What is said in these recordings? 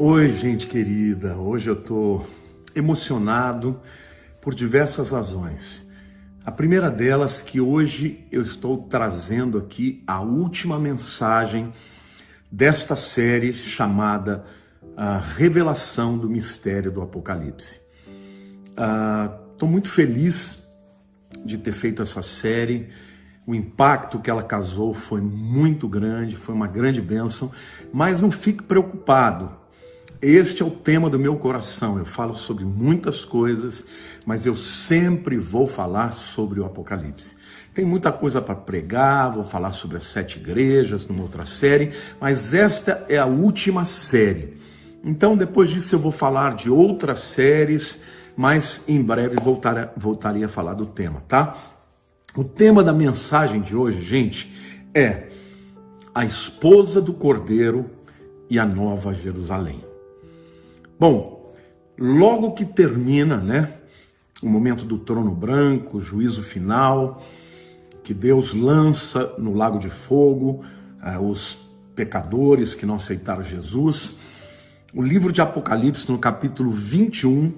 Oi, gente querida. Hoje eu estou emocionado por diversas razões. A primeira delas que hoje eu estou trazendo aqui a última mensagem desta série chamada A Revelação do Mistério do Apocalipse. Estou muito feliz de ter feito essa série. O impacto que ela causou foi muito grande, foi uma grande bênção, mas não fique preocupado. Este é o tema do meu coração. Eu falo sobre muitas coisas, mas eu sempre vou falar sobre o Apocalipse. Tem muita coisa para pregar, vou falar sobre as 7 igrejas numa outra série, mas esta é a última série. Então, depois disso eu vou falar de outras séries, mas em breve voltarei a falar do tema, tá? O tema da mensagem de hoje, gente, é a esposa do Cordeiro e a Nova Jerusalém. Bom, logo que termina, o momento do trono branco, o juízo final, que Deus lança no lago de fogo os pecadores que não aceitaram Jesus, o livro de Apocalipse, no capítulo 21,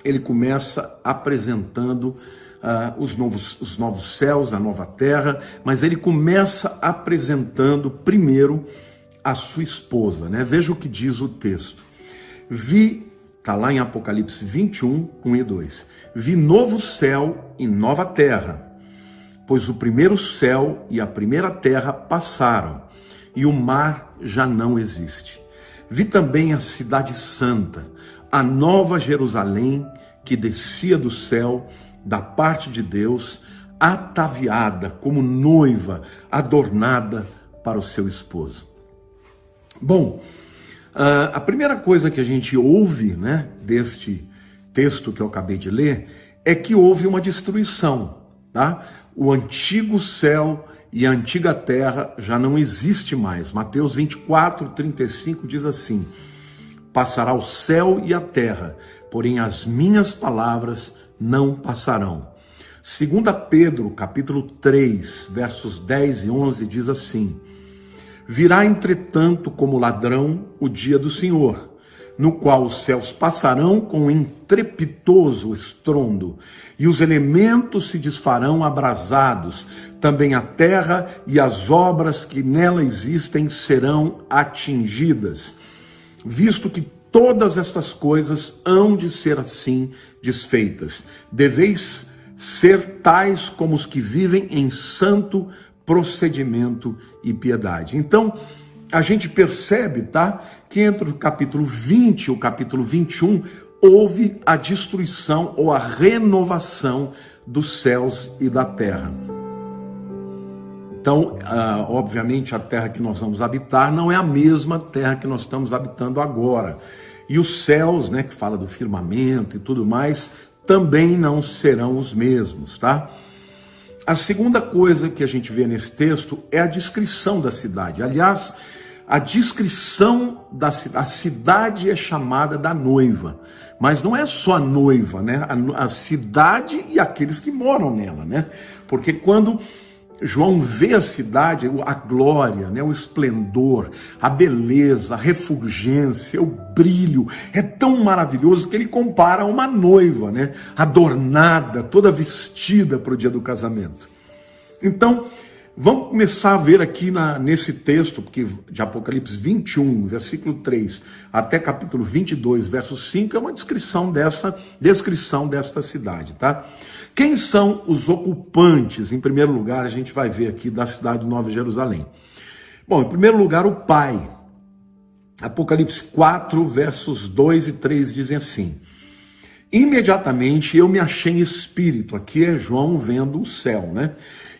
ele começa apresentando os novos céus, a nova terra, mas ele começa apresentando primeiro a sua esposa, Veja o que diz o texto. Está lá em Apocalipse 21, 1 e 2. Vi novo céu e nova terra, pois o primeiro céu e a primeira terra passaram, e o mar já não existe. Vi também a cidade santa, a nova Jerusalém, que descia do céu, da parte de Deus, ataviada como noiva, adornada para o seu esposo. Bom, a primeira coisa que a gente ouve, deste texto que eu acabei de ler, é que houve uma destruição, tá? O antigo céu e a antiga terra já não existe mais. Mateus 24, 35 diz assim: passará o céu e a terra, porém as minhas palavras não passarão. 2 Pedro, capítulo 3, versos 10 e 11 diz assim: virá, entretanto, como ladrão o dia do Senhor, no qual os céus passarão com estrepitoso estrondo, e os elementos se desfarão abrasados, também a terra e as obras que nela existem serão atingidas, visto que todas estas coisas hão de ser assim desfeitas. Deveis ser tais como os que vivem em santo procedimento e piedade. Então, a gente percebe, que entre o capítulo 20 e o capítulo 21, houve a destruição ou a renovação dos céus e da terra. Então, obviamente, a terra que nós vamos habitar não é a mesma terra que nós estamos habitando agora. E os céus, que fala do firmamento e tudo mais, também não serão os mesmos, A segunda coisa que a gente vê nesse texto é a descrição da cidade. Aliás, a descrição da cidade é chamada da noiva. Mas não é só a noiva, A cidade e aqueles que moram nela, Porque quando João vê a cidade, a glória, o esplendor, a beleza, a refulgência, o brilho, é tão maravilhoso que ele compara a uma noiva, adornada, toda vestida para o dia do casamento. Então, vamos começar a ver aqui nesse texto, porque de Apocalipse 21, versículo 3, até capítulo 22, verso 5, é uma descrição desta cidade, Quem são os ocupantes? Em primeiro lugar, a gente vai ver aqui da cidade de Nova Jerusalém. Bom, em primeiro lugar, o pai. Apocalipse 4, versos 2 e 3 dizem assim: imediatamente eu me achei em espírito. Aqui é João vendo o céu,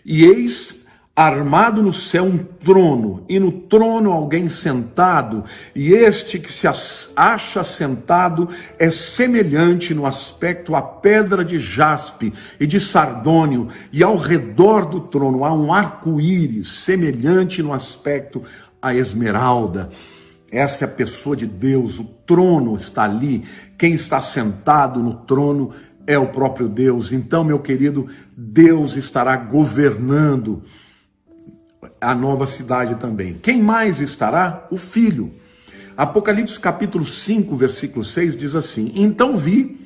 E eis armado no céu um trono, e no trono alguém sentado, e este que se acha sentado é semelhante no aspecto à pedra de jaspe e de sardônio, e ao redor do trono há um arco-íris, semelhante no aspecto à esmeralda. Essa é a pessoa de Deus, o trono está ali, quem está sentado no trono é o próprio Deus. Então, meu querido, Deus estará governando a nova cidade também. Quem mais estará? O Filho. Apocalipse capítulo 5, versículo 6 diz assim: então vi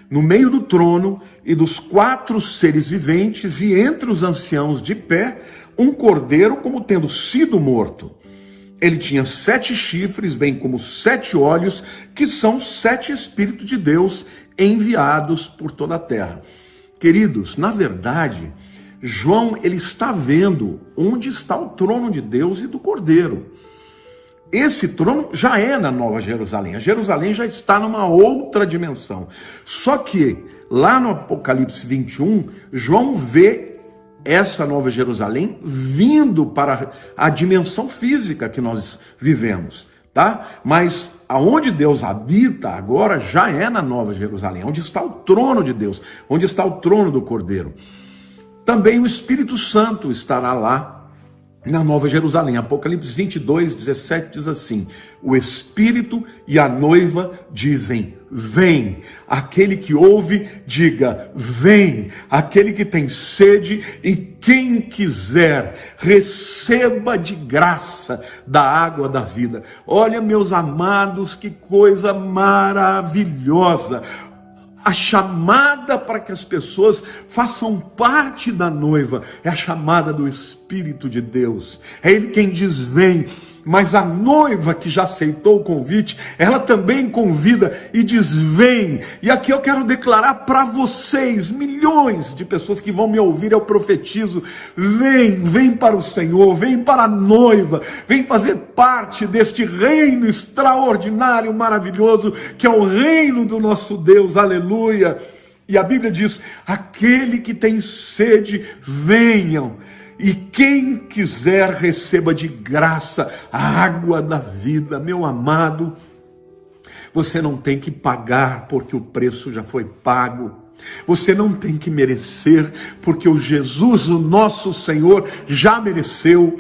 no meio do trono e dos 4 seres viventes e entre os anciãos de pé, um cordeiro como tendo sido morto. Ele tinha 7 chifres, bem como 7 olhos, que são 7 Espíritos de Deus enviados por toda a terra. Queridos, na verdade, João ele está vendo onde está o trono de Deus e do cordeiro. Esse trono já é na Nova Jerusalém. A Jerusalém já está numa outra dimensão. Só que lá no Apocalipse 21, João vê essa Nova Jerusalém vindo para a dimensão física que nós vivemos, tá? Mas aonde Deus habita agora já é na Nova Jerusalém, onde está o trono de Deus, onde está o trono do Cordeiro. Também o Espírito Santo estará lá na Nova Jerusalém. Apocalipse 22, 17 diz assim: o Espírito e a noiva dizem, vem. Aquele que ouve, diga, vem. Aquele que tem sede e quem quiser, receba de graça da água da vida. Olha, meus amados, que coisa maravilhosa. A chamada para que as pessoas façam parte da noiva é a chamada do Espírito de Deus. É Ele quem diz vem, mas a noiva que já aceitou o convite, ela também convida e diz vem. E aqui eu quero declarar para vocês, milhões de pessoas que vão me ouvir, eu profetizo, vem para o Senhor, vem para a noiva, vem fazer parte deste reino extraordinário, maravilhoso, que é o reino do nosso Deus, aleluia. E a Bíblia diz, aquele que tem sede, venham. E quem quiser receba de graça a água da vida. Meu amado, você não tem que pagar porque o preço já foi pago. Você não tem que merecer porque o Jesus, o nosso Senhor, já mereceu.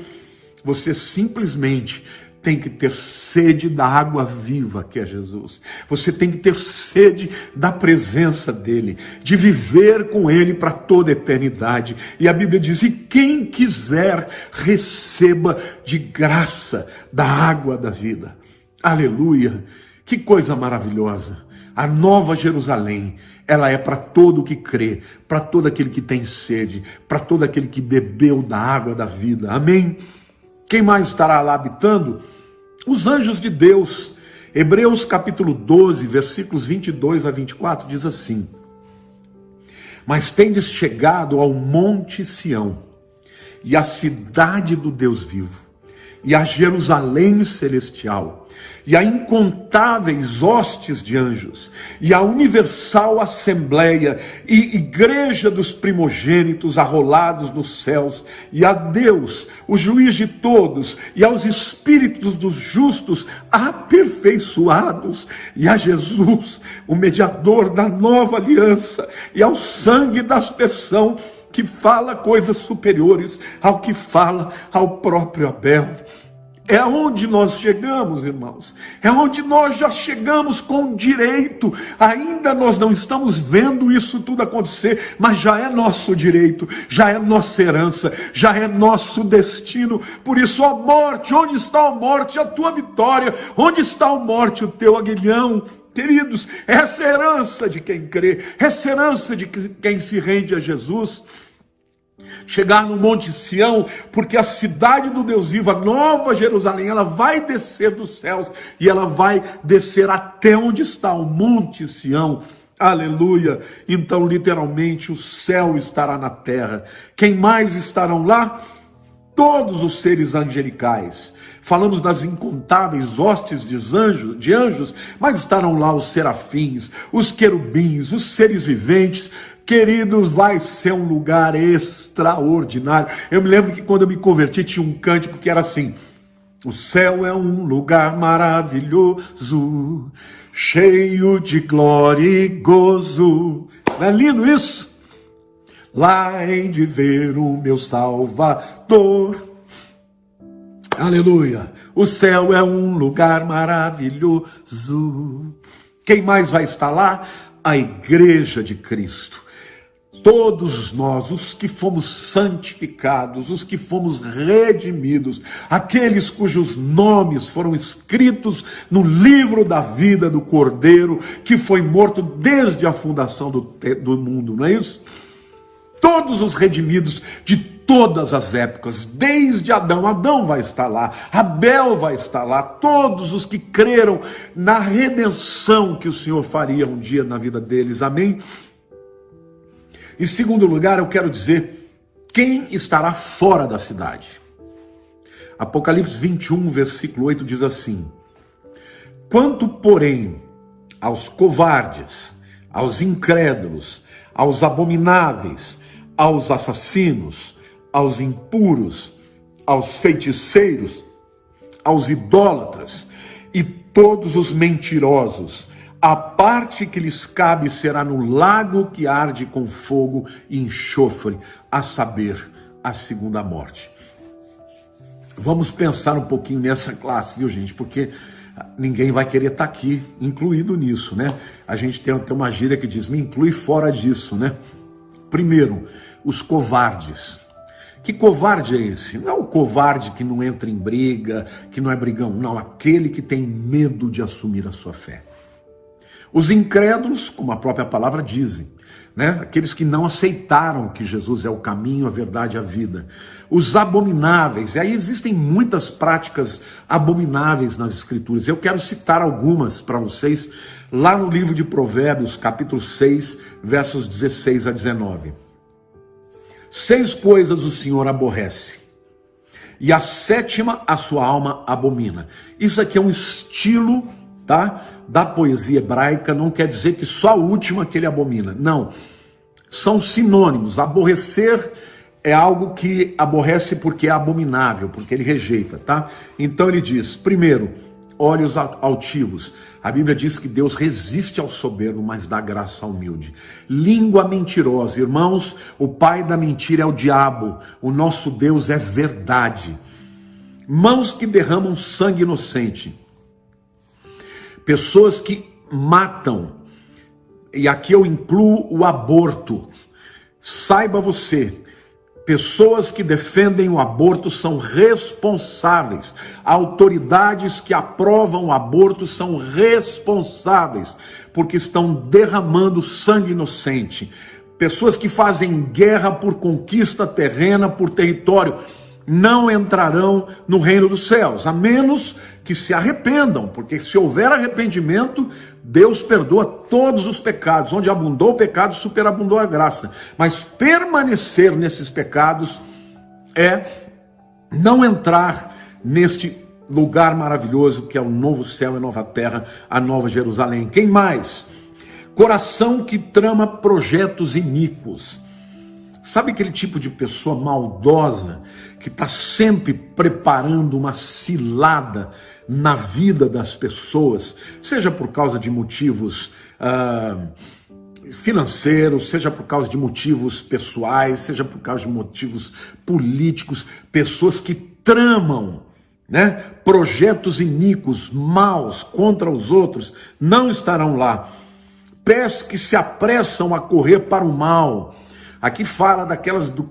Você simplesmente tem que ter sede da água viva que é Jesus. Você tem que ter sede da presença dele, de viver com ele para toda a eternidade. E a Bíblia diz, e quem quiser receba de graça da água da vida. Aleluia! Que coisa maravilhosa! A Nova Jerusalém, ela é para todo o que crê, para todo aquele que tem sede, para todo aquele que bebeu da água da vida. Amém? Quem mais estará lá habitando? Os anjos de Deus. Hebreus capítulo 12, versículos 22 a 24, diz assim: mas tendes chegado ao monte Sião, e à cidade do Deus vivo, e a Jerusalém celestial, e a incontáveis hostes de anjos, e a universal assembleia, e igreja dos primogênitos arrolados nos céus, e a Deus, o juiz de todos, e aos espíritos dos justos aperfeiçoados, e a Jesus, o mediador da nova aliança, e ao sangue da aspersão, que fala coisas superiores ao que fala ao próprio Abel. É aonde nós chegamos, irmãos. É onde nós já chegamos com direito. Ainda nós não estamos vendo isso tudo acontecer, mas já é nosso direito, já é nossa herança, já é nosso destino. Por isso, ó morte, onde está a morte, a tua vitória? Onde está a morte, o teu aguilhão? Queridos, essa é a herança de quem crê, essa é a herança de quem se rende a Jesus. Chegar no Monte Sião, porque a cidade do Deus vivo, a Nova Jerusalém, ela vai descer dos céus e ela vai descer até onde está o Monte Sião. Aleluia! Então, literalmente, o céu estará na terra. Quem mais estarão lá? Todos os seres angelicais. Falamos das incontáveis hostes de anjos, mas estarão lá os serafins, os querubins, os seres viventes. Queridos, vai ser um lugar extraordinário. Eu me lembro que quando eu me converti tinha um cântico que era assim: o céu é um lugar maravilhoso, cheio de glória e gozo. Não é lindo isso? Lá hei de ver o meu Salvador. Aleluia! O céu é um lugar maravilhoso. Quem mais vai estar lá? A igreja de Cristo. todos nós, os que fomos santificados, os que fomos redimidos, aqueles cujos nomes foram escritos no livro da vida do Cordeiro, que foi morto desde a fundação do mundo, não é isso? Todos os redimidos de todas as épocas, desde Adão. Adão vai estar lá, Abel vai estar lá, todos os que creram na redenção que o Senhor faria um dia na vida deles, amém? Em segundo lugar, eu quero dizer quem estará fora da cidade. Apocalipse 21, versículo 8 diz assim: quanto, porém, aos covardes, aos incrédulos, aos abomináveis, aos assassinos, aos impuros, aos feiticeiros, aos idólatras e todos os mentirosos, a parte que lhes cabe será no lago que arde com fogo e enxofre, a saber, a segunda morte. Vamos pensar um pouquinho nessa classe, viu, gente? Porque ninguém vai querer estar aqui incluído nisso, né? A gente tem uma gíria que diz, me inclui fora disso, né? Primeiro, os covardes. Que covarde é esse? Não é o covarde que não entra em briga, que não é brigão, não, aquele que tem medo de assumir a sua fé. Os incrédulos, como a própria palavra diz, né? Aqueles que não aceitaram que Jesus é o caminho, a verdade e a vida. Os abomináveis, e aí existem muitas práticas abomináveis nas Escrituras. Eu quero citar algumas para vocês, lá no livro de Provérbios, capítulo 6, versos 16 a 19. 6 coisas o Senhor aborrece, e a 7ª a sua alma abomina. Isso aqui é um estilo, tá, da poesia hebraica, não quer dizer que só a última que ele abomina, não, são sinônimos. Aborrecer é algo que aborrece porque é abominável, porque ele rejeita, tá? Então ele diz, primeiro, olhos altivos. A Bíblia diz que Deus resiste ao soberbo, mas dá graça ao humilde. Língua mentirosa. Irmãos, o pai da mentira é o diabo. O nosso Deus é verdade. Mãos que derramam sangue inocente. Pessoas que matam. E aqui eu incluo o aborto. Saiba você, pessoas que defendem o aborto são responsáveis. Autoridades que aprovam o aborto são responsáveis, porque estão derramando sangue inocente. Pessoas que fazem guerra por conquista terrena, por território, não entrarão no reino dos céus, a menos que se arrependam, porque se houver arrependimento, Deus perdoa todos os pecados. Onde abundou o pecado, superabundou a graça. Mas permanecer nesses pecados é não entrar neste lugar maravilhoso que é o novo céu e nova terra, a nova Jerusalém. Quem mais? Coração que trama projetos iníquos. Sabe aquele tipo de pessoa maldosa que está sempre preparando uma cilada na vida das pessoas, seja por causa de motivos financeiros, seja por causa de motivos pessoais, seja por causa de motivos políticos, pessoas que tramam, né, projetos iníquos, maus contra os outros, não estarão lá. Pés que se apressam a correr para o mal. Aqui fala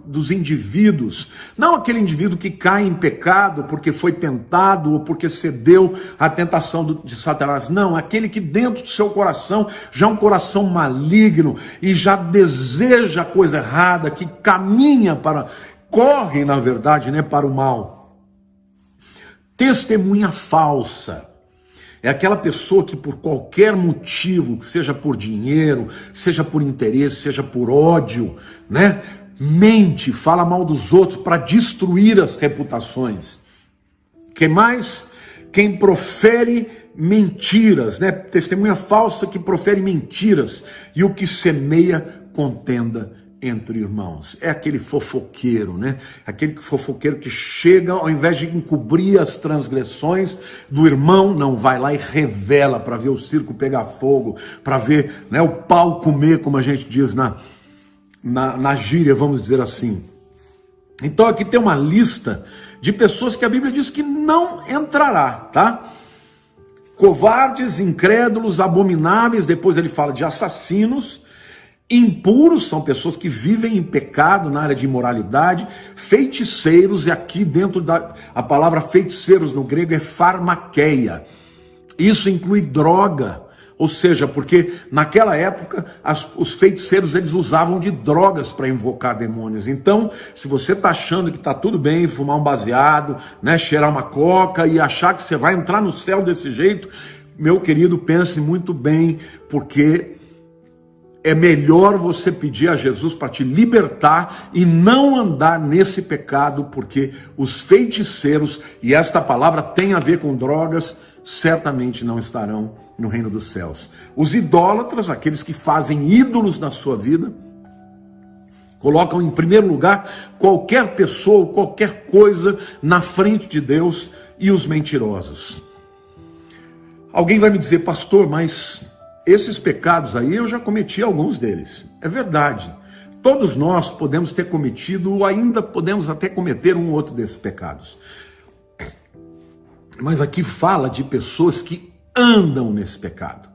dos indivíduos, não aquele indivíduo que cai em pecado porque foi tentado ou porque cedeu à tentação de Satanás. Não, aquele que dentro do seu coração já é um coração maligno e já deseja a coisa errada, que corre na verdade, né, para o mal. Testemunha falsa. É aquela pessoa que por qualquer motivo, seja por dinheiro, seja por interesse, seja por ódio, né, mente, fala mal dos outros para destruir as reputações. Quem mais? Quem profere mentiras, né? Testemunha falsa que profere mentiras, e o que semeia contenda entre irmãos. É aquele fofoqueiro, né? Aquele fofoqueiro que chega, ao invés de encobrir as transgressões do irmão, não, vai lá e revela para ver o circo pegar fogo, para ver, né, o pau comer, como a gente diz na gíria, vamos dizer assim. Então aqui tem uma lista de pessoas que a Bíblia diz que não entrará, tá? Covardes, incrédulos, abomináveis, depois ele fala de assassinos, Impuros são pessoas que vivem em pecado na área de imoralidade. Feiticeiros, e aqui dentro a palavra feiticeiros no grego é pharmakeia. Isso inclui droga, ou seja, porque naquela época os feiticeiros eles usavam de drogas para invocar demônios. Então, se você está achando que está tudo bem fumar um baseado, né, cheirar uma coca e achar que você vai entrar no céu desse jeito, meu querido, pense muito bem, porque é melhor você pedir a Jesus para te libertar e não andar nesse pecado, porque os feiticeiros, e esta palavra tem a ver com drogas, certamente não estarão no reino dos céus. Os idólatras, aqueles que fazem ídolos na sua vida, colocam em primeiro lugar qualquer pessoa, qualquer coisa na frente de Deus, e os mentirosos. Alguém vai me dizer, pastor, mas esses pecados aí eu já cometi alguns deles. É verdade. Todos nós podemos ter cometido, ou ainda podemos até cometer um ou outro desses pecados. Mas aqui fala de pessoas que andam nesse pecado.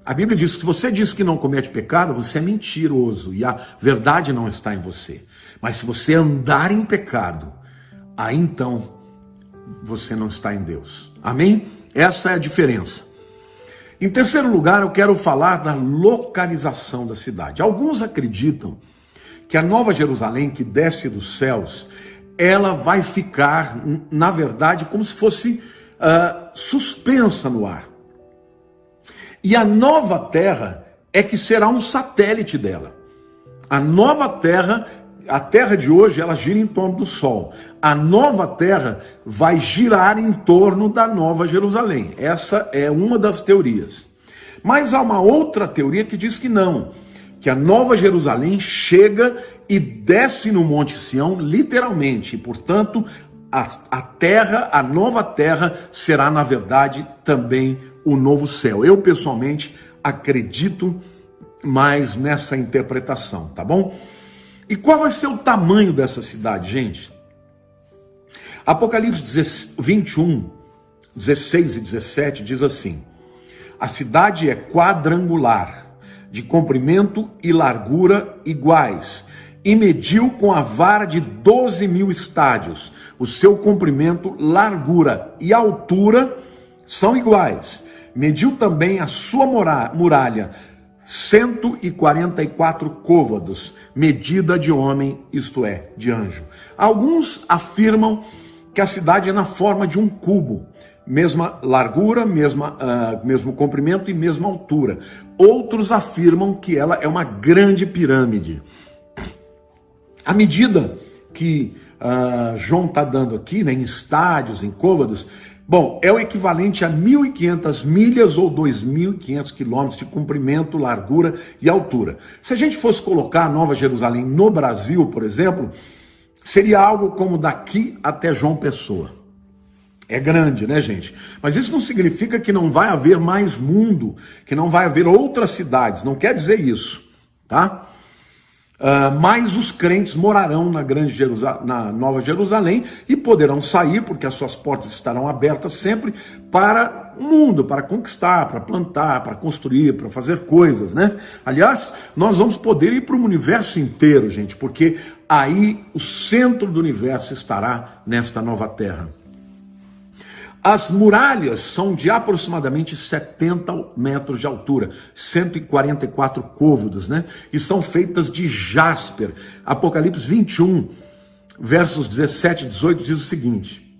A Bíblia diz que se você diz que não comete pecado, você é mentiroso e a verdade não está em você. Mas se você andar em pecado, aí então você não está em Deus. Amém? Essa é a diferença. Em terceiro lugar, eu quero falar da localização da cidade. Alguns acreditam que a Nova Jerusalém, que desce dos céus, ela vai ficar, na verdade, como se fosse suspensa no ar. E a nova terra é que será um satélite dela. A nova terra, a terra de hoje, ela gira em torno do sol. A nova terra vai girar em torno da Nova Jerusalém. Essa é uma das teorias. Mas há uma outra teoria que diz que não, que a Nova Jerusalém chega e desce no Monte Sião, literalmente, e, portanto, a terra, a nova terra, será, na verdade, também o novo céu. Eu, pessoalmente, acredito mais nessa interpretação, tá bom? E qual vai ser o tamanho dessa cidade, gente? Apocalipse 21, 16 e 17 diz assim: a cidade é quadrangular, de comprimento e largura iguais, e mediu com a vara de 12.000 estádios. O seu comprimento, largura e altura são iguais. Mediu também a sua muralha, 144 côvados, medida de homem, isto é, de anjo. Alguns afirmam que a cidade é na forma de um cubo, mesma largura, mesmo comprimento e mesma altura. Outros afirmam que ela é uma grande pirâmide. A medida que João está dando aqui, né, em estádios, em côvados, bom, é o equivalente a 1.500 milhas ou 2.500 quilômetros de comprimento, largura e altura. Se a gente fosse colocar a Nova Jerusalém no Brasil, por exemplo, seria algo como daqui até João Pessoa. É grande, né, gente? Mas isso não significa que não vai haver mais mundo, que não vai haver outras cidades. Não quer dizer isso, tá? Mas os crentes morarão na Nova Jerusalém e poderão sair, porque as suas portas estarão abertas sempre para o mundo, para conquistar, para plantar, para construir, para fazer coisas, né? Aliás, nós vamos poder ir para o universo inteiro, gente, porque aí o centro do universo estará nesta nova terra. As muralhas são de aproximadamente 70 metros de altura, 144 côvados, né? E são feitas de jasper. Apocalipse 21, versos 17 e 18 diz o seguinte: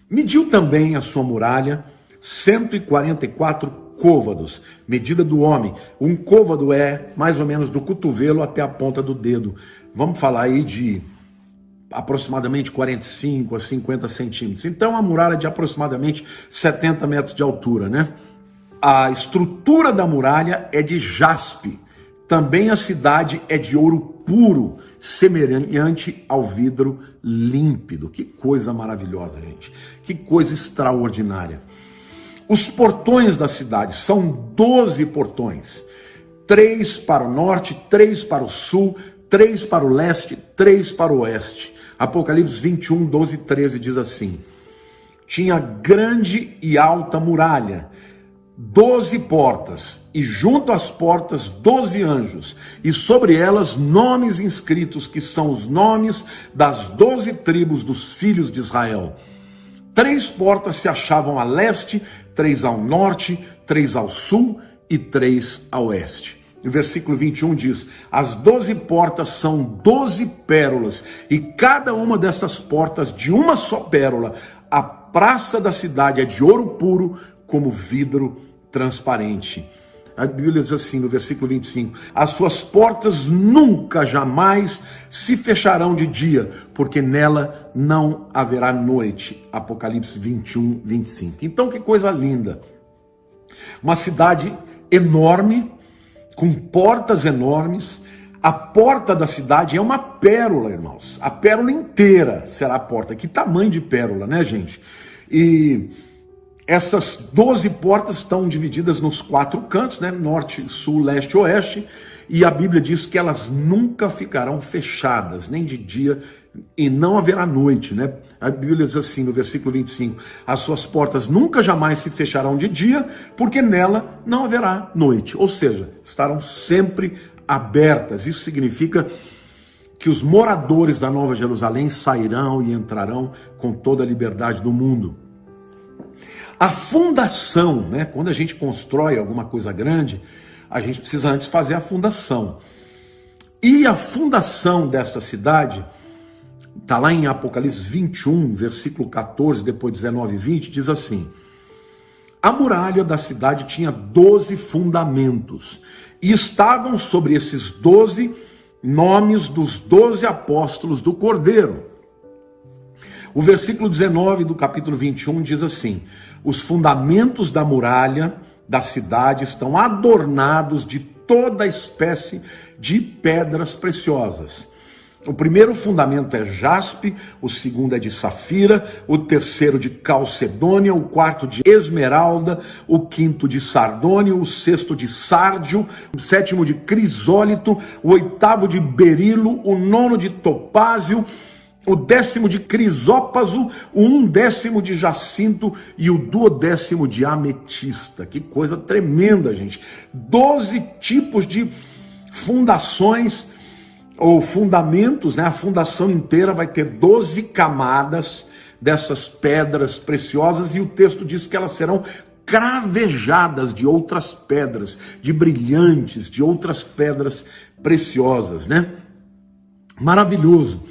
mediu também a sua muralha 144 côvados, medida do homem. Um côvado é mais ou menos do cotovelo até a ponta do dedo. Vamos falar aí de aproximadamente 45 a 50 centímetros. Então, a muralha é de aproximadamente 70 metros de altura, né? A estrutura da muralha é de jaspe. Também a cidade é de ouro puro, semelhante ao vidro límpido. Que coisa maravilhosa, gente. Que coisa extraordinária. Os portões da cidade são 12 portões. 3 para o norte, 3 para o sul, 3 para o leste, 3 para o oeste. Apocalipse 21, 12 e 13 diz assim: tinha grande e alta muralha, 12 portas, e junto às portas 12 anjos, e sobre elas nomes inscritos, que são os nomes das 12 tribos dos filhos de Israel. 3 portas se achavam a leste, 3 ao norte, 3 ao sul e 3 a oeste. O versículo 21 diz: as 12 portas são 12 pérolas, e cada uma dessas portas de uma só pérola. A praça da cidade é de ouro puro, como vidro transparente. A Bíblia diz assim no versículo 25: as suas portas nunca, jamais se fecharão de dia, porque nela não haverá noite. Apocalipse 21, 25. Então, que coisa linda. Uma cidade enorme, com portas enormes. A porta da cidade é uma pérola, irmãos. A pérola inteira será a porta. Que tamanho de pérola, né, gente? E essas 12 portas estão divididas nos 4 cantos, né? Norte, sul, leste e oeste. E a Bíblia diz que elas nunca ficarão fechadas, nem de dia, e não haverá noite, né? A Bíblia diz assim no versículo 25: as suas portas nunca jamais se fecharão de dia, porque nela não haverá noite. Ou seja, estarão sempre abertas. Isso significa que os moradores da Nova Jerusalém sairão e entrarão com toda a liberdade do mundo. A fundação, né? Quando a gente constrói alguma coisa grande, a gente precisa antes fazer a fundação. E a fundação desta cidade está lá em Apocalipse 21, versículo 14, depois 19 e 20, diz assim: a muralha da cidade tinha 12 fundamentos, e estavam sobre esses 12 nomes dos 12 apóstolos do Cordeiro. O versículo 19 do capítulo 21 diz assim: os fundamentos da muralha da cidade estão adornados de toda espécie de pedras preciosas. O primeiro fundamento é jaspe, o segundo é de safira, o terceiro de calcedônia, o quarto de esmeralda, o quinto de sardônio, o sexto de sárdio, o sétimo de crisólito, o oitavo de berilo, o nono de topázio, o 10º de crisópaso, o 11º de jacinto e o 12º de ametista. Que coisa tremenda, gente. 12 tipos de fundações ou fundamentos, né? A fundação inteira vai ter 12 camadas dessas pedras preciosas, e o texto diz que elas serão cravejadas de outras pedras, de brilhantes, de outras pedras preciosas, né? Maravilhoso.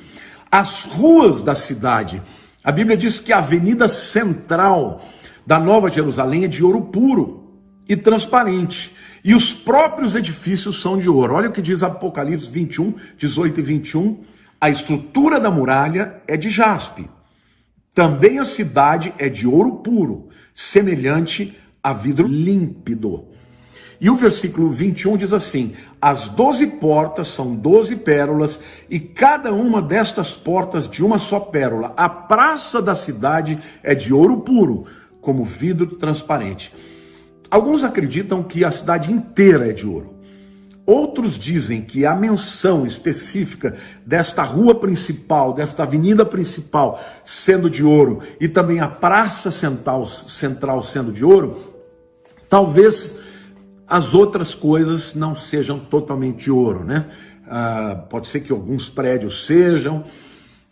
As ruas da cidade, a Bíblia diz que a avenida central da Nova Jerusalém é de ouro puro e transparente, e os próprios edifícios são de ouro. Olha o que diz Apocalipse 21, 18 e 21. A estrutura da muralha é de jaspe. Também a cidade é de ouro puro, semelhante a vidro límpido. E o versículo 21 diz assim: as 12 portas são 12 pérolas, e cada uma destas portas de uma só pérola. A praça da cidade é de ouro puro, como vidro transparente. Alguns acreditam que a cidade inteira é de ouro. Outros dizem que a menção específica desta rua principal, desta avenida principal sendo de ouro, e também a praça central sendo de ouro, talvez as outras coisas não sejam totalmente ouro, né? Pode ser que alguns prédios sejam,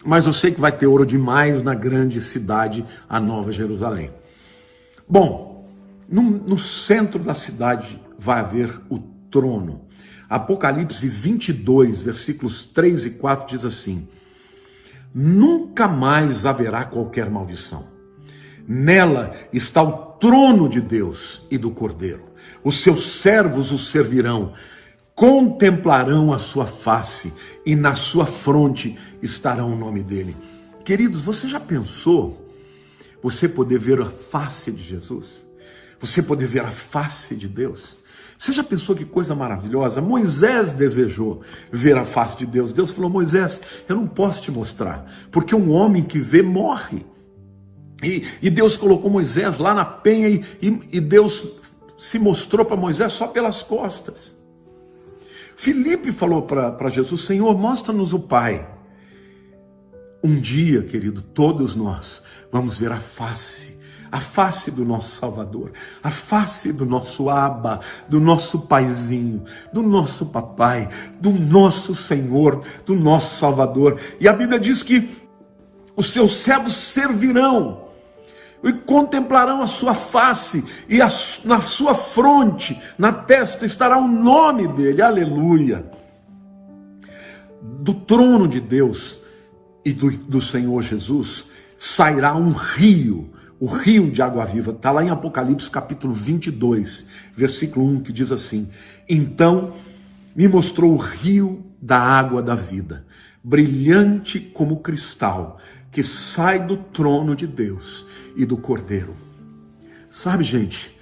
mas eu sei que vai ter ouro demais na grande cidade, a Nova Jerusalém. Bom, no centro da cidade vai haver o trono. Apocalipse 22, versículos 3 e 4 diz assim: nunca mais haverá qualquer maldição. Nela está o trono de Deus e do Cordeiro. Os seus servos o servirão, contemplarão a sua face, e na sua fronte estará o nome dele. Queridos, você já pensou você poder ver a face de Jesus? Você poder ver a face de Deus? Você já pensou que coisa maravilhosa? Moisés desejou ver a face de Deus. Deus falou: Moisés, eu não posso te mostrar, porque um homem que vê morre. E Deus colocou Moisés lá na penha, e Deus se mostrou para Moisés só pelas costas. Filipe falou para Jesus: Senhor, mostra-nos o Pai. Um dia, querido, todos nós vamos ver a face a face do nosso Salvador, a face do nosso Abba, do nosso Paizinho, do nosso Papai, do nosso Senhor, do nosso Salvador. E a Bíblia diz que os seus servos servirão e contemplarão a sua face, e na sua fronte, na testa, estará o nome dele. Aleluia! Do trono de Deus e do Senhor Jesus sairá um rio, o rio de água viva. Está lá em Apocalipse capítulo 22, versículo 1, que diz assim: então me mostrou o rio da água da vida, brilhante como cristal, que sai do trono de Deus e do Cordeiro. Sabe, gente,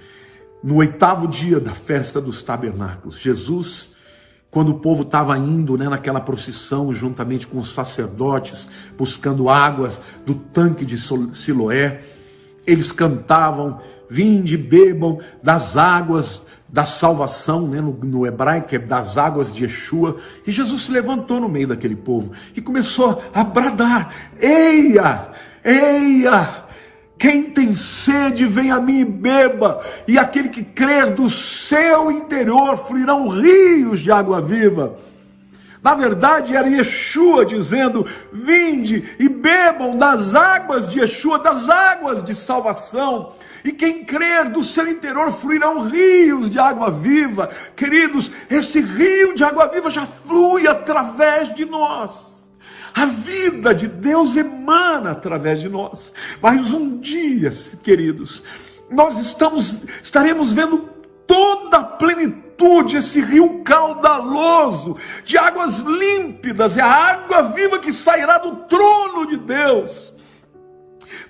no 8º dia da festa dos tabernáculos, Jesus, quando o povo estava indo, naquela procissão, juntamente com os sacerdotes, buscando águas do tanque de Siloé, eles cantavam: vinde, bebam das águas da salvação, no hebraico é das águas de Yeshua. E Jesus se levantou no meio daquele povo e começou a bradar: eia, eia, quem tem sede, vem a mim e beba, e aquele que crer, do seu interior fluirão rios de água viva. Na verdade, era Yeshua dizendo: vinde e bebam das águas de Yeshua, das águas de salvação, e quem crer, do seu interior fluirão rios de água viva. Queridos, esse rio de água viva já flui através de nós. A vida de Deus emana através de nós. Mas um dia, queridos, nós estaremos vendo toda a plenitude, esse rio caudaloso, de águas límpidas. É a água viva que sairá do trono de Deus,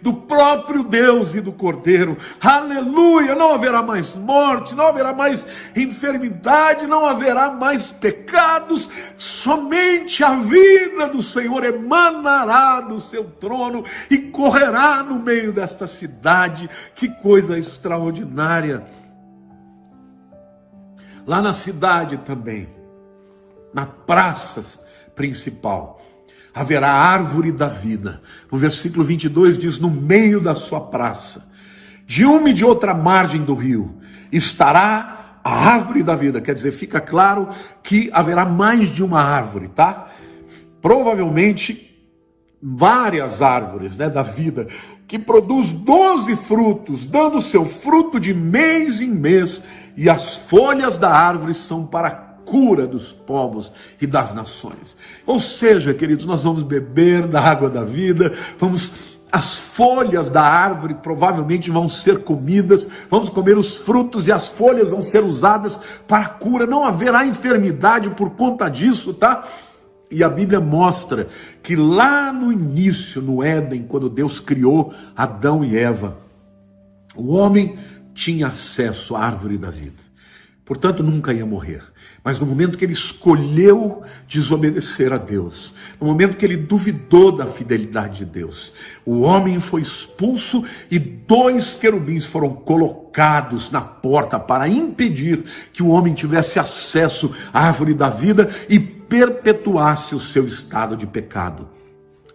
do próprio Deus e do Cordeiro. Aleluia! Não haverá mais morte, não haverá mais enfermidade, não haverá mais pecados. Somente a vida do Senhor emanará do seu trono e correrá no meio desta cidade. Que coisa extraordinária! Lá na cidade também, na praça principal, haverá a árvore da vida. No versículo 22 diz: no meio da sua praça, de uma e de outra margem do rio, estará a árvore da vida. Quer dizer, fica claro que haverá mais de uma árvore, tá? Provavelmente várias árvores, da vida, que produz 12 frutos, dando seu fruto de mês em mês, e as folhas da árvore são para cura dos povos e das nações. Ou seja, queridos, nós vamos beber da água da vida, as folhas da árvore provavelmente vão ser comidas, vamos comer os frutos e as folhas vão ser usadas para cura. Não haverá enfermidade por conta disso, tá? E a Bíblia mostra que lá no início, no Éden, quando Deus criou Adão e Eva, o homem tinha acesso à árvore da vida. Portanto, nunca ia morrer. Mas no momento que ele escolheu desobedecer a Deus, no momento que ele duvidou da fidelidade de Deus, o homem foi expulso e 2 querubins foram colocados na porta para impedir que o homem tivesse acesso à árvore da vida e perpetuasse o seu estado de pecado.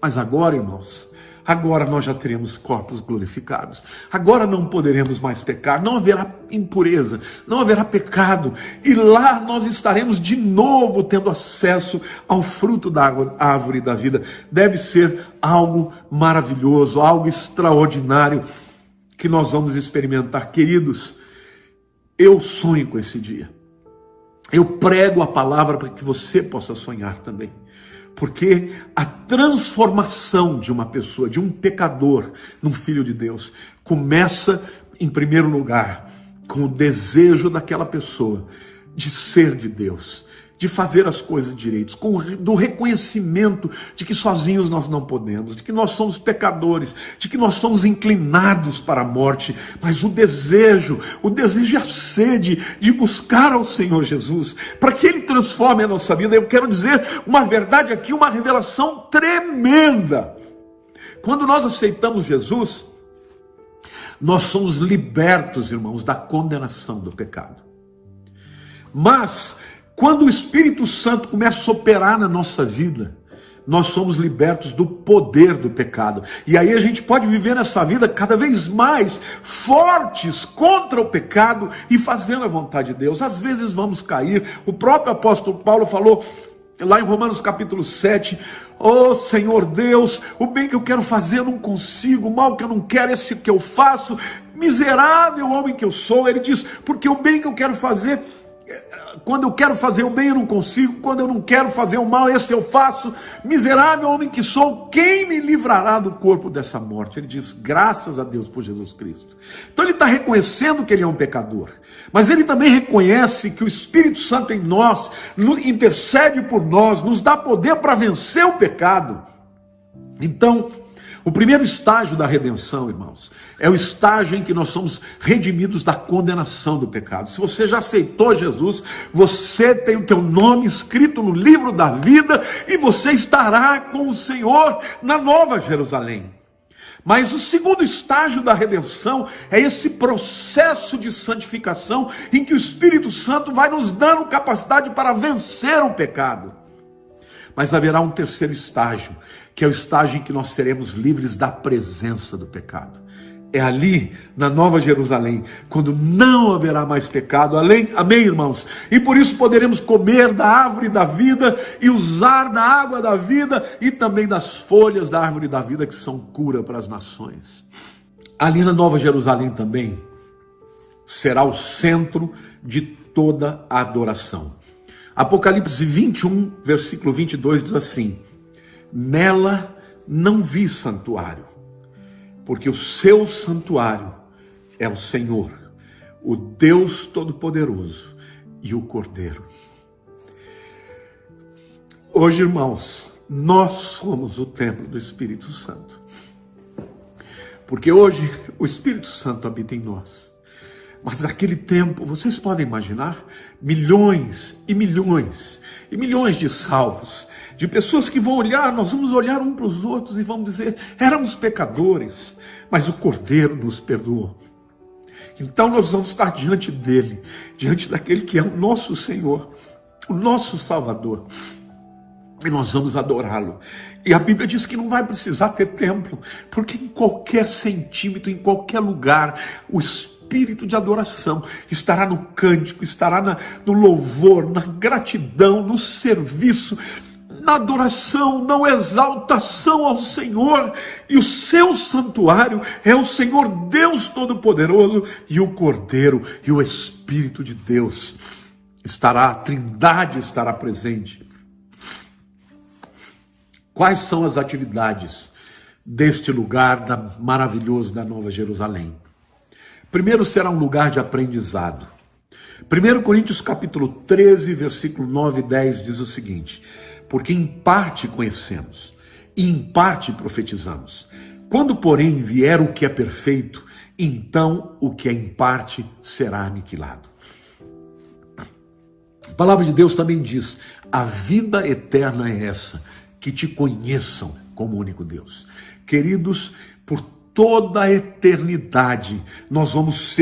Mas agora, irmãos, agora nós já teremos corpos glorificados. Agora não poderemos mais pecar, não haverá impureza, não haverá pecado. E lá nós estaremos de novo tendo acesso ao fruto da árvore da vida. Deve ser algo maravilhoso, algo extraordinário que nós vamos experimentar. Queridos, eu sonho com esse dia. Eu prego a palavra para que você possa sonhar também. Porque a transformação de uma pessoa, de um pecador, num filho de Deus, começa, em primeiro lugar, com o desejo daquela pessoa de ser de Deus, de fazer as coisas direitas, do reconhecimento de que sozinhos nós não podemos, de que nós somos pecadores, de que nós somos inclinados para a morte, mas o desejo e a sede de buscar ao Senhor Jesus, para que Ele transforme a nossa vida. Eu quero dizer uma verdade aqui, uma revelação tremenda. Quando nós aceitamos Jesus, nós somos libertos, irmãos, da condenação do pecado. Mas quando o Espírito Santo começa a operar na nossa vida, nós somos libertos do poder do pecado. E aí a gente pode viver nessa vida cada vez mais fortes contra o pecado e fazendo a vontade de Deus. Às vezes vamos cair. O próprio apóstolo Paulo falou lá em Romanos capítulo 7, oh Senhor Deus, o bem que eu quero fazer eu não consigo, o mal que eu não quero esse que eu faço, miserável homem que eu sou. Ele diz, porque o bem que eu quero fazer, quando eu quero fazer o bem eu não consigo, quando eu não quero fazer o mal, esse eu faço. Miserável homem que sou, quem me livrará do corpo dessa morte? Ele diz, graças a Deus por Jesus Cristo. Então ele está reconhecendo que ele é um pecador, mas ele também reconhece que o Espírito Santo em nós intercede por nós, nos dá poder para vencer o pecado. Então, o primeiro estágio da redenção, irmãos, é o estágio em que nós somos redimidos da condenação do pecado. Se você já aceitou Jesus, você tem o teu nome escrito no livro da vida e você estará com o Senhor na Nova Jerusalém. Mas o segundo estágio da redenção é esse processo de santificação em que o Espírito Santo vai nos dando capacidade para vencer o pecado. Mas haverá um terceiro estágio, que é o estágio em que nós seremos livres da presença do pecado. É ali, na Nova Jerusalém, quando não haverá mais pecado, amém, irmãos? E por isso poderemos comer da árvore da vida e usar da água da vida e também das folhas da árvore da vida, que são cura para as nações. Ali na Nova Jerusalém também será o centro de toda a adoração. Apocalipse 21, versículo 22 diz assim, nela não vi santuário, porque o seu santuário é o Senhor, o Deus Todo-Poderoso e o Cordeiro. Hoje, irmãos, nós somos o templo do Espírito Santo, porque hoje o Espírito Santo habita em nós. Mas naquele tempo, vocês podem imaginar, milhões e milhões e milhões de salvos, de pessoas que vão olhar, nós vamos olhar um para os outros e vamos dizer, éramos pecadores, mas o Cordeiro nos perdoou. Então nós vamos estar diante dele, diante daquele que é o nosso Senhor, o nosso Salvador, e nós vamos adorá-lo. E a Bíblia diz que não vai precisar ter templo, porque em qualquer centímetro, em qualquer lugar, o espírito de adoração estará no cântico, estará no louvor, na gratidão, no serviço, na adoração, na exaltação ao Senhor. E o seu santuário é o Senhor Deus Todo-Poderoso e o Cordeiro e o Espírito de Deus estará, a Trindade estará presente. Quais são as atividades deste lugar maravilhoso da Nova Jerusalém? Primeiro, será um lugar de aprendizado. 1 Coríntios capítulo 13, versículo 9 e 10 diz o seguinte, porque em parte conhecemos e em parte profetizamos. Quando, porém, vier o que é perfeito, então o que é em parte será aniquilado. A palavra de Deus também diz, a vida eterna é essa, que te conheçam como único Deus. Queridos, por toda a eternidade, nós vamos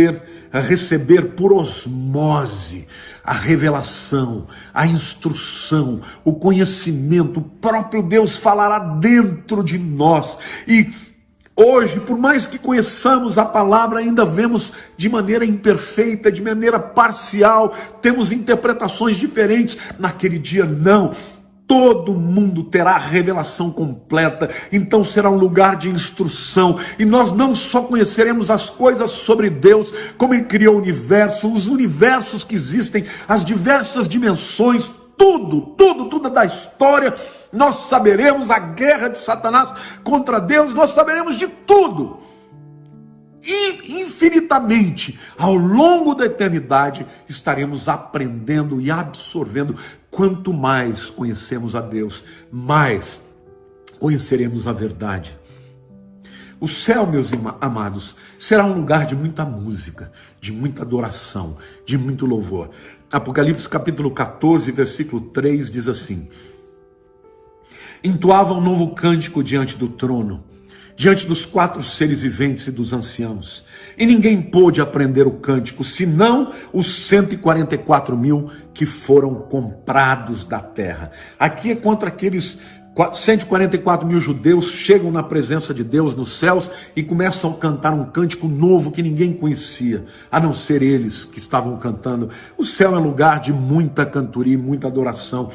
receber por osmose a revelação, a instrução, o conhecimento. O próprio Deus falará dentro de nós. E hoje, por mais que conheçamos a palavra, ainda vemos de maneira imperfeita, de maneira parcial, temos interpretações diferentes. Naquele dia, não. Todo mundo terá a revelação completa, então será um lugar de instrução, e nós não só conheceremos as coisas sobre Deus, como Ele criou o universo, os universos que existem, as diversas dimensões, tudo da história, nós saberemos a guerra de Satanás contra Deus, nós saberemos de tudo. E infinitamente, ao longo da eternidade, estaremos aprendendo e absorvendo. Quanto mais conhecemos a Deus, mais conheceremos a verdade. O céu, meus amados, será um lugar de muita música, de muita adoração, de muito louvor. Apocalipse capítulo 14, versículo 3 diz assim, entoava um novo cântico diante do trono, diante dos 4 seres viventes e dos anciãos. E ninguém pôde aprender o cântico, senão os 144 mil que foram comprados da terra. Aqui é contra aqueles 144 mil judeus chegam na presença de Deus nos céus e começam a cantar um cântico novo que ninguém conhecia, a não ser eles que estavam cantando. O céu é lugar de muita cantoria e muita adoração.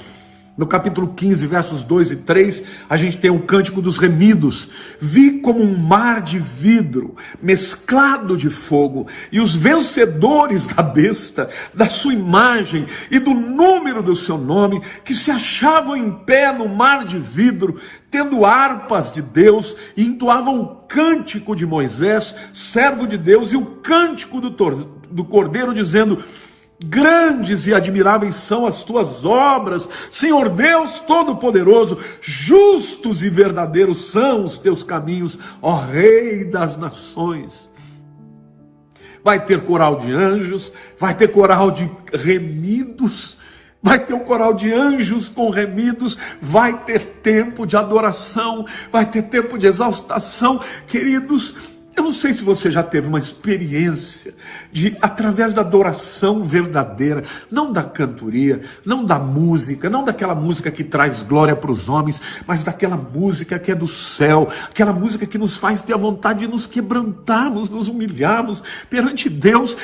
No capítulo 15, versos 2 e 3, a gente tem o cântico dos remidos. Vi como um mar de vidro, mesclado de fogo, e os vencedores da besta, da sua imagem e do número do seu nome, que se achavam em pé no mar de vidro, tendo harpas de Deus, e entoavam o cântico de Moisés, servo de Deus, e o cântico do Cordeiro, dizendo: grandes e admiráveis são as tuas obras, Senhor Deus Todo-Poderoso, justos e verdadeiros são os teus caminhos, ó Rei das nações. Vai ter coral de anjos, vai ter coral de remidos, vai ter um coral de anjos com remidos, vai ter tempo de adoração, vai ter tempo de exaltação, queridos. Eu não sei se você já teve uma experiência de, através da adoração verdadeira, não da cantoria, não da música, não daquela música que traz glória para os homens, mas daquela música que é do céu, aquela música que nos faz ter a vontade de nos quebrantarmos, nos humilharmos perante Deus.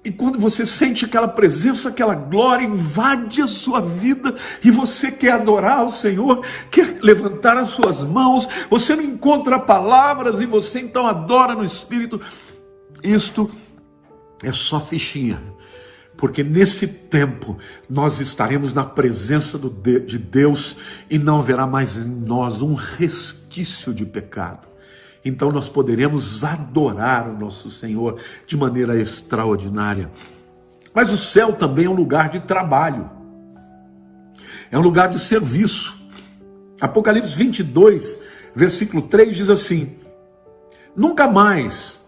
E quando você sente aquela presença, aquela glória invade a sua vida e você quer adorar o Senhor, quer levantar as suas mãos, você não encontra palavras e você então adora no Espírito. Isto é só fichinha, porque nesse tempo nós estaremos na presença de Deus e não haverá mais em nós um resquício de pecado. Então nós poderemos adorar o nosso Senhor de maneira extraordinária. Mas o céu também é um lugar de trabalho. É um lugar de serviço. Apocalipse 22, versículo 3 diz assim: nunca mais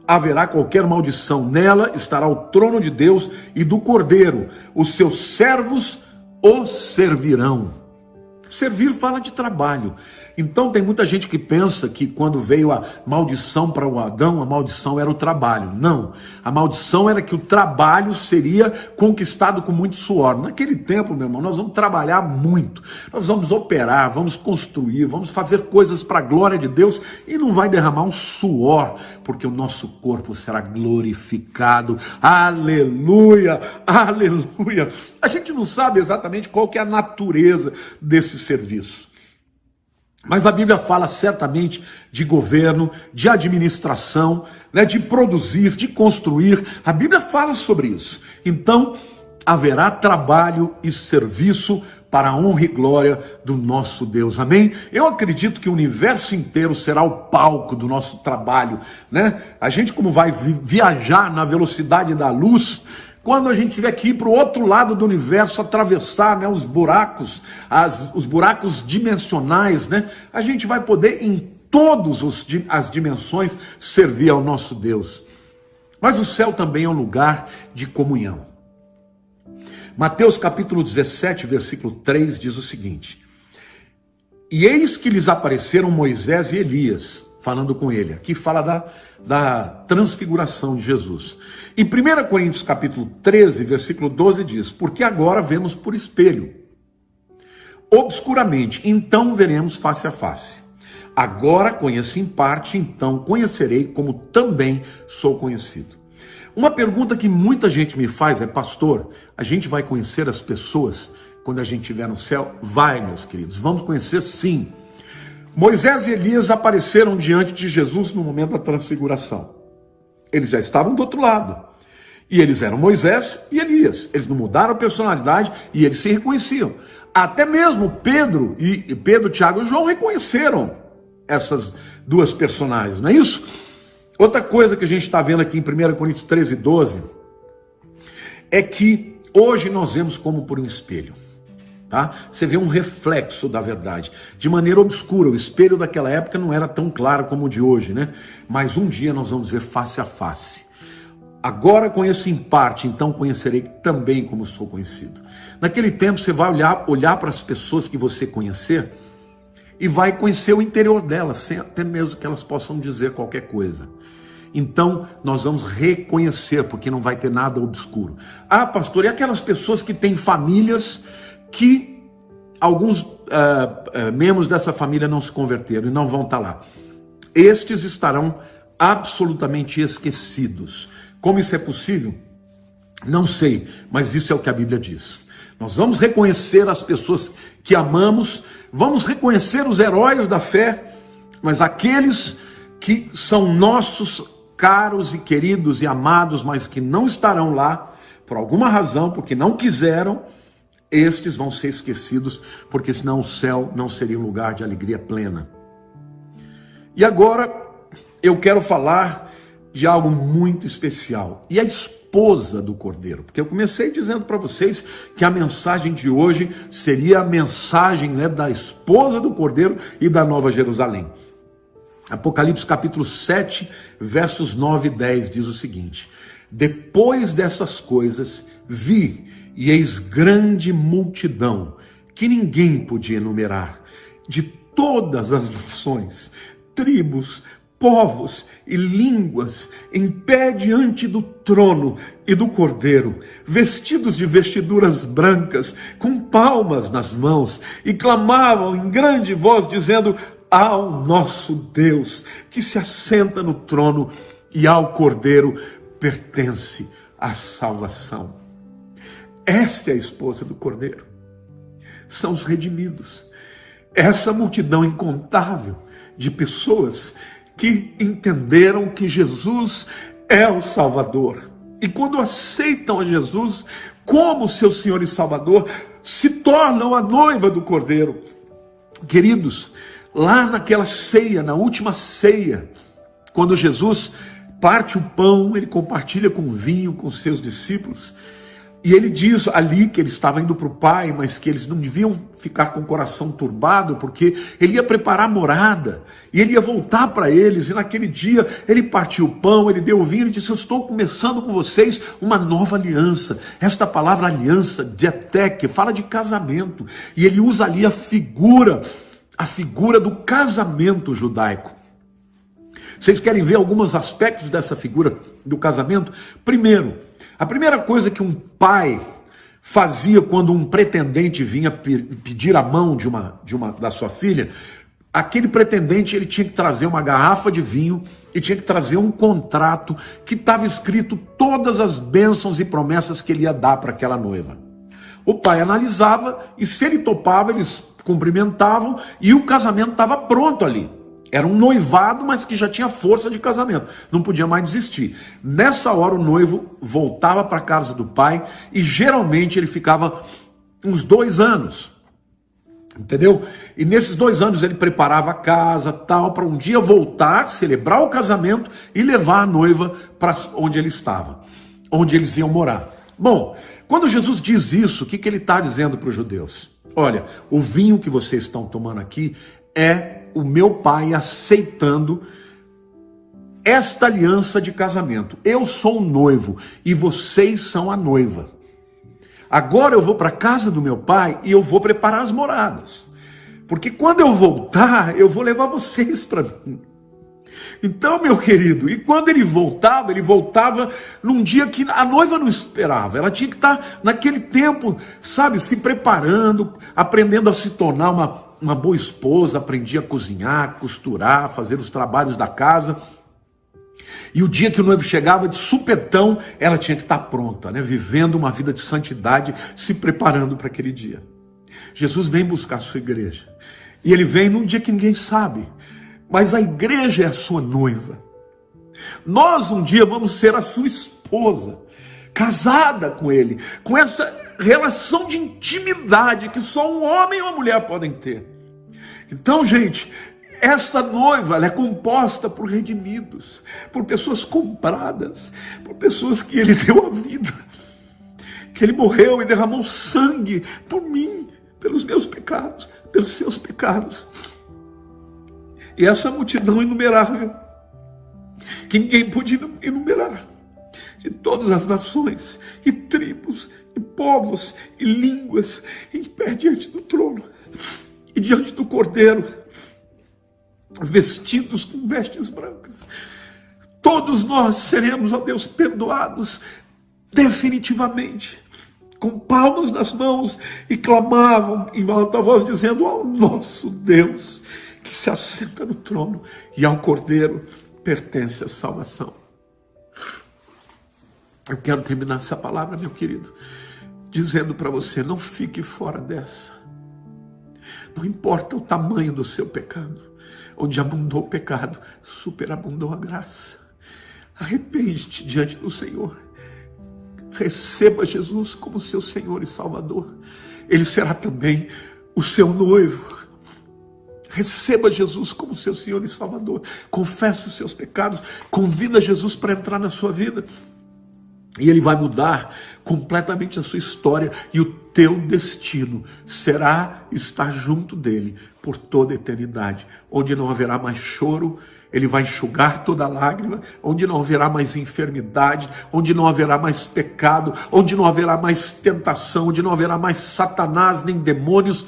haverá qualquer maldição. Nela estará o trono de Deus e do Cordeiro. Os seus servos o servirão. Servir fala de trabalho. Então tem muita gente que pensa que quando veio a maldição para o Adão, a maldição era o trabalho. Não, a maldição era que o trabalho seria conquistado com muito suor. Naquele tempo, meu irmão, nós vamos trabalhar muito. Nós vamos operar, vamos construir, vamos fazer coisas para a glória de Deus e não vai derramar um suor, porque o nosso corpo será glorificado. Aleluia, aleluia. A gente não sabe exatamente qual que é a natureza desse serviço. Mas a Bíblia fala certamente de governo, de administração, né, de produzir, de construir. A Bíblia fala sobre isso. Então, haverá trabalho e serviço para a honra e glória do nosso Deus. Amém? Eu acredito que o universo inteiro será o palco do nosso trabalho, né? A gente, como vai viajar na velocidade da luz, quando a gente tiver que ir para o outro lado do universo, atravessar, né, os buracos, os buracos dimensionais, né, a gente vai poder em todas as dimensões servir ao nosso Deus. Mas o céu também é um lugar de comunhão. Mateus capítulo 17, versículo 3 diz o seguinte: e eis que lhes apareceram Moisés e Elias, falando com ele. Aqui fala da transfiguração de Jesus. Em 1 Coríntios capítulo 13, versículo 12 diz: porque agora vemos por espelho, obscuramente, então veremos face a face. Agora conheço em parte, então conhecerei como também sou conhecido. Uma pergunta que muita gente me faz é: pastor, a gente vai conhecer as pessoas quando a gente estiver no céu? Vai, meus queridos, vamos conhecer sim. Moisés e Elias apareceram diante de Jesus no momento da transfiguração. Eles já estavam do outro lado. E eles eram Moisés e Elias. Eles não mudaram a personalidade e eles se reconheciam. Até mesmo Pedro, Tiago e João reconheceram essas duas personagens, não é isso? Outra coisa que a gente está vendo aqui em 1 Coríntios 13, 12, é que hoje nós vemos como por um espelho. Tá? Você vê um reflexo da verdade, de maneira obscura. O espelho daquela época não era tão claro como o de hoje, né? Mas um dia nós vamos ver face a face. Agora conheço em parte, então conhecerei também como sou conhecido. Naquele tempo você vai olhar para as pessoas que você conhecer e vai conhecer o interior delas, sem até mesmo que elas possam dizer qualquer coisa. Então nós vamos reconhecer, porque não vai ter nada obscuro. Ah, pastor, e aquelas pessoas que têm famílias que alguns membros dessa família não se converteram e não vão estar lá. Estes estarão absolutamente esquecidos. Como isso é possível? Não sei, mas isso é o que a Bíblia diz. Nós vamos reconhecer as pessoas que amamos, vamos reconhecer os heróis da fé, mas aqueles que são nossos caros e queridos e amados, mas que não estarão lá, por alguma razão, porque não quiseram, estes vão ser esquecidos, porque senão o céu não seria um lugar de alegria plena. E agora eu quero falar de algo muito especial, e a esposa do Cordeiro, porque eu comecei dizendo para vocês que a mensagem de hoje seria a mensagem, da esposa do Cordeiro e da Nova Jerusalém. Apocalipse capítulo 7, versos 9 e 10 diz o seguinte: depois dessas coisas vi, e eis grande multidão, que ninguém podia enumerar, de todas as nações, tribos, povos e línguas, em pé diante do trono e do Cordeiro, vestidos de vestiduras brancas, com palmas nas mãos, e clamavam em grande voz, dizendo: ao nosso Deus, que se assenta no trono, e ao Cordeiro pertence a salvação. Esta é a esposa do Cordeiro. São os redimidos. Essa multidão incontável de pessoas que entenderam que Jesus é o Salvador. E quando aceitam a Jesus como seu Senhor e Salvador, se tornam a noiva do Cordeiro. Queridos, lá naquela ceia, na última ceia, quando Jesus parte o pão, ele compartilha com o vinho com os seus discípulos, e ele diz ali que ele estava indo para o Pai, mas que eles não deviam ficar com o coração turbado, porque ele ia preparar a morada, e ele ia voltar para eles, e naquele dia ele partiu o pão, ele deu o vinho, e disse: eu estou começando com vocês uma nova aliança. Esta palavra aliança, diateque, fala de casamento, e ele usa ali a figura do casamento judaico. Vocês querem ver alguns aspectos dessa figura do casamento? Primeiro, a primeira coisa que um pai fazia quando um pretendente vinha pedir a mão da sua filha, aquele pretendente ele tinha que trazer uma garrafa de vinho e tinha que trazer um contrato que estava escrito todas as bênçãos e promessas que ele ia dar para aquela noiva. O pai analisava e se ele topava, eles cumprimentavam e o casamento estava pronto ali. Era um noivado, mas que já tinha força de casamento. Não podia mais desistir. Nessa hora o noivo voltava para a casa do pai e geralmente ele ficava uns 2 anos. Entendeu? E nesses 2 anos ele preparava a casa, tal, para um dia voltar, celebrar o casamento e levar a noiva para onde ele estava, onde eles iam morar. Bom, quando Jesus diz isso, o que ele está dizendo para os judeus? Olha, o vinho que vocês estão tomando aqui é o meu pai aceitando esta aliança de casamento. Eu sou o noivo e vocês são a noiva. Agora eu vou para a casa do meu pai e eu vou preparar as moradas. Porque quando eu voltar, eu vou levar vocês para mim. Então, meu querido, e quando ele voltava num dia que a noiva não esperava. Ela tinha que estar naquele tempo, sabe, se preparando, aprendendo a se tornar uma boa esposa, aprendia a cozinhar, costurar, fazer os trabalhos da casa. E o dia que o noivo chegava, de supetão, ela tinha que estar pronta, vivendo uma vida de santidade, se preparando para aquele dia. Jesus vem buscar a sua igreja. E ele vem num dia que ninguém sabe. Mas a igreja é a sua noiva. Nós um dia vamos ser a sua esposa, casada com ele, com essa relação de intimidade que só um homem e uma mulher podem ter. Então, gente, esta noiva ela é composta por redimidos, por pessoas compradas, por pessoas que ele deu a vida, que ele morreu e derramou sangue por mim, pelos meus pecados, pelos seus pecados. E essa multidão inumerável, que ninguém podia enumerar, de todas as nações, e tribos, e povos, e línguas, em pé diante do trono, e diante do Cordeiro, vestidos com vestes brancas. Todos nós seremos, ó Deus, perdoados definitivamente. com palmas nas mãos, e clamavam em alta voz, dizendo: ao nosso Deus, que se assenta no trono, e ao Cordeiro pertence a salvação. Eu quero terminar essa palavra, meu querido, dizendo para você: não fique fora dessa. Não importa o tamanho do seu pecado, onde abundou o pecado, superabundou a graça. Arrepende-te diante do Senhor. Receba Jesus como seu Senhor e Salvador. Ele será também o seu noivo. Receba Jesus como seu Senhor e Salvador. Confesse os seus pecados. Convida Jesus para entrar na sua vida. E Ele vai mudar completamente a sua história. E o teu destino será estar junto dEle por toda a eternidade. Onde não haverá mais choro, Ele vai enxugar toda lágrima. Onde não haverá mais enfermidade, onde não haverá mais pecado, onde não haverá mais tentação, onde não haverá mais Satanás nem demônios.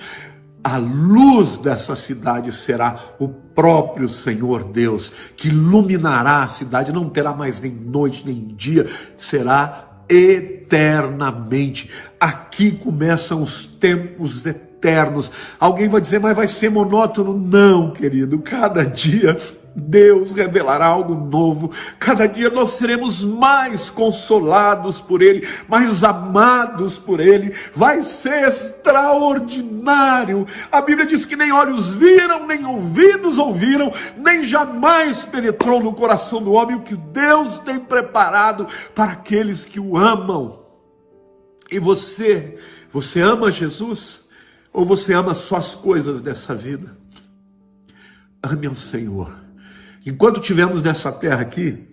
A luz dessa cidade será o próprio Senhor Deus, que iluminará a cidade. Não terá mais nem noite nem dia, será eternamente. Aqui começam os tempos eternos. Alguém vai dizer: mas vai ser monótono? Não, querido, cada dia Deus revelará algo novo. Cada dia nós seremos mais consolados por Ele, mais amados por Ele. Vai ser extraordinário. A Bíblia diz que nem olhos viram, nem ouvidos ouviram, nem jamais penetrou no coração do homem o que Deus tem preparado para aqueles que o amam. E você ama Jesus? Ou você ama só as coisas dessa vida? Ame ao Senhor. Enquanto estivermos nessa terra aqui,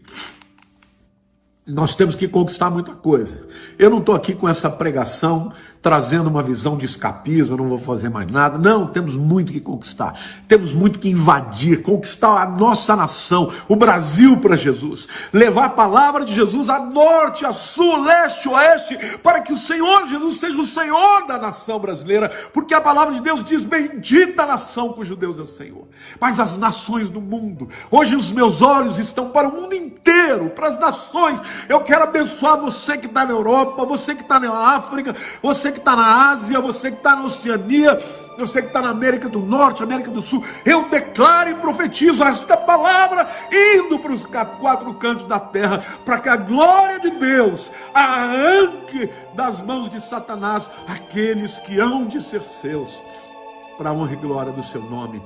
nós temos que conquistar muita coisa. Eu não estou aqui com essa pregação trazendo uma visão de escapismo, eu não vou fazer mais nada. Não, temos muito que conquistar. Temos muito que invadir, conquistar a nossa nação, o Brasil para Jesus. Levar a palavra de Jesus a norte, a sul, leste, oeste, para que o Senhor Jesus seja o Senhor da nação brasileira. Porque a palavra de Deus diz: bendita a nação cujo Deus é o Senhor. Mas as nações do mundo, hoje os meus olhos estão para o mundo inteiro, para as nações. Eu quero abençoar você que está na Europa, você que está na África, você que está na Ásia, você que está na Oceania, você que está na América do Norte, América do Sul. Eu declaro e profetizo esta palavra indo para os 4 cantos da terra, para que a glória de Deus arranque das mãos de Satanás aqueles que hão de ser seus, para a honra e glória do seu nome.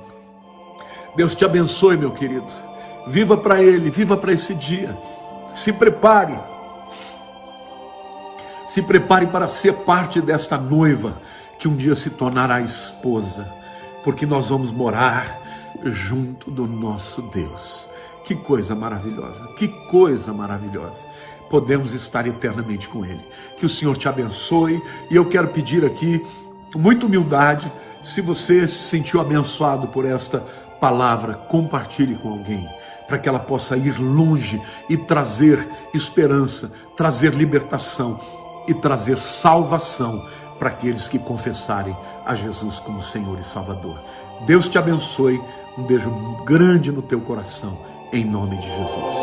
Deus te abençoe, meu querido. Viva para Ele, viva para esse dia. Se prepare. Se prepare para ser parte desta noiva que um dia se tornará esposa, porque nós vamos morar junto do nosso Deus. Que coisa maravilhosa, que coisa maravilhosa. Podemos estar eternamente com Ele. Que o Senhor te abençoe. E eu quero pedir aqui, com muita humildade, se você se sentiu abençoado por esta palavra, compartilhe com alguém, para que ela possa ir longe e trazer esperança, trazer libertação e trazer salvação para aqueles que confessarem a Jesus como Senhor e Salvador. Deus te abençoe. Um beijo grande no teu coração, em nome de Jesus.